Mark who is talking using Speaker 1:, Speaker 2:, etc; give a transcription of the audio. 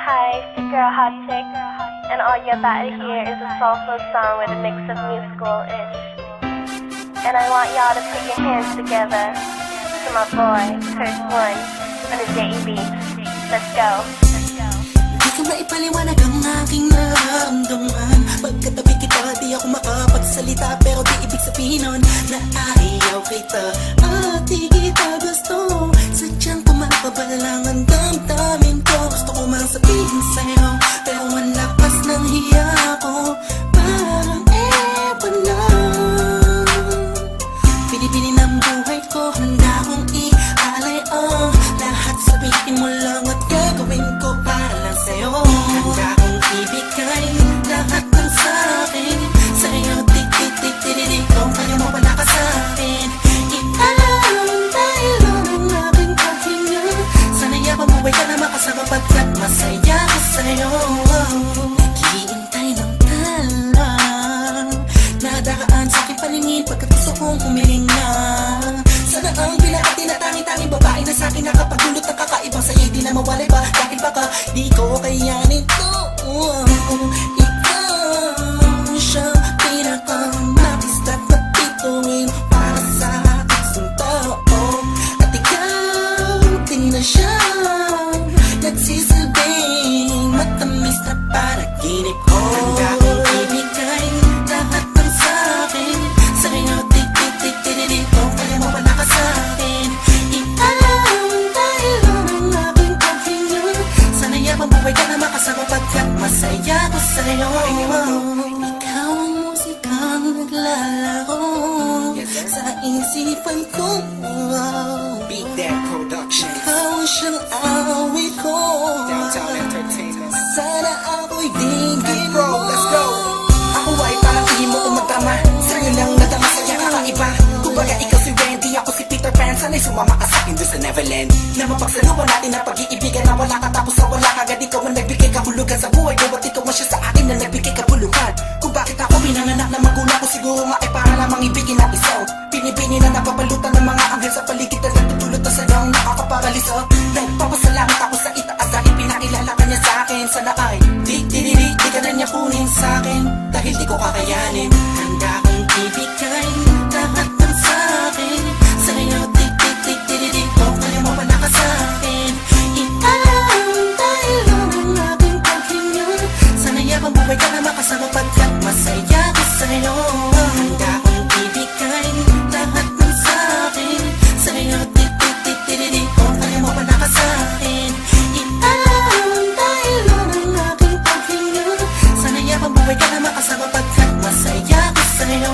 Speaker 1: Hi, it's your girl Hot Chick, and all you're about to hear is a soulful song with a mix of musical-ish. And I want y'all to put your hands together to my boy, Curse One, on the J.E.B. Let's go.
Speaker 2: Di ko maipaliwanag ang aking nararamdaman. Pagkatabi kita, di ako makapagsalita, pero di ibig sabihin nun na ayaw kita at di kita gusto. Sadyang kumapabalang ang damdamin ko. Gusto ko mang sabihin sa'yo, pero ang lakas ng hiya ko. Parang ewan lang. Pinipili ng buhay ko, handa kong ialay ang lahat. Sabihin mo lang at gagawin ko para lang sa'yo. Handa kong ibigay lahat ng sa'kin sa'yo. Tik-tik-tik-tik-tik, kung kaya mo wala ka sa'kin. Ialam dahil ang aking paghinga. Sana'y mabuhay ka na makasama pagkat masaya ko sa'yo. Naghihintay ng talang nadaan sa'king paningin pagkat gusto kong humiling na. Sana ang pinakati na tanging-tanging babae na sa'kin nakapagdulot ng kakaibang sa'yo'y di na mawalay ba? Dahil baka di ko kayanin to. Ikaw siyang pinaka-nais at napituin para sa aking tao. At ikaw din na siyang nagsisilbing matamis na panaginip ko. Handa kong ibigay lahat ng sa'kin sa'yo. Tik-tik-tik-tik-tik, kung kaya mo wala ka sa'kin. Ialam dahil ang aking paghinga. Sana'y mabuhay ka na makasama pagkat masaya ko sa'yo. Ikaw ang musikang naglalaro sa isipan ko.
Speaker 3: Beat That Production,
Speaker 2: Ikaw ang siyang awit ko.
Speaker 3: Downtown Entertainment.
Speaker 2: Sana ako'y digin
Speaker 3: Bro,
Speaker 2: mo.
Speaker 3: let's go. Ako ay parang ihim mo umatama. Sa'yo lang nadama sa'ya kakaiba. Kumbaga ikaw si Wendy, ako si Peter Pan. Sana'y sumama ka sa'kin doon sa Neverland. Na mapagsaluhan natin na pag-iibigan na wala ka tapos sa wala kagad. Ikaw ang nagbigay kahulugan sa buhay ko. At ikaw man siya sa akin na nagbigay kabuluhan. Kung bakit ako pinanganak na magulang ko, siguro nga ay para lamang ibigin na isaw. Binibini na napapalutan ng mga anghel sa paligid na nagtutulot na sadyang nakakaparaliso. Nagpapasalamat ako sa itaas dahil pinakilala ka niya sa'kin. Sana ay di ka na niya kunin sa'kin dahil di ko kakayanin. Handa kong ibigay lahat ng sa'kin sa'yo. Tik-tik-tik-tik-tik, kung kaya mo wala ka sa'kin. Ialam dahil ang aking paghinga. Sana'y mabuhay ka na makasama pagkat masaya ko sa'yo. Handa kong ibigay lahat ng sa'kin sa'yo. Tik-tik-tik-tik-tik, kung kaya mo wala ka sa'kin. Ialam dahil ang aking paghinga. Sana'y mabuhay ka na makasama pagkat masaya ko sa'yo.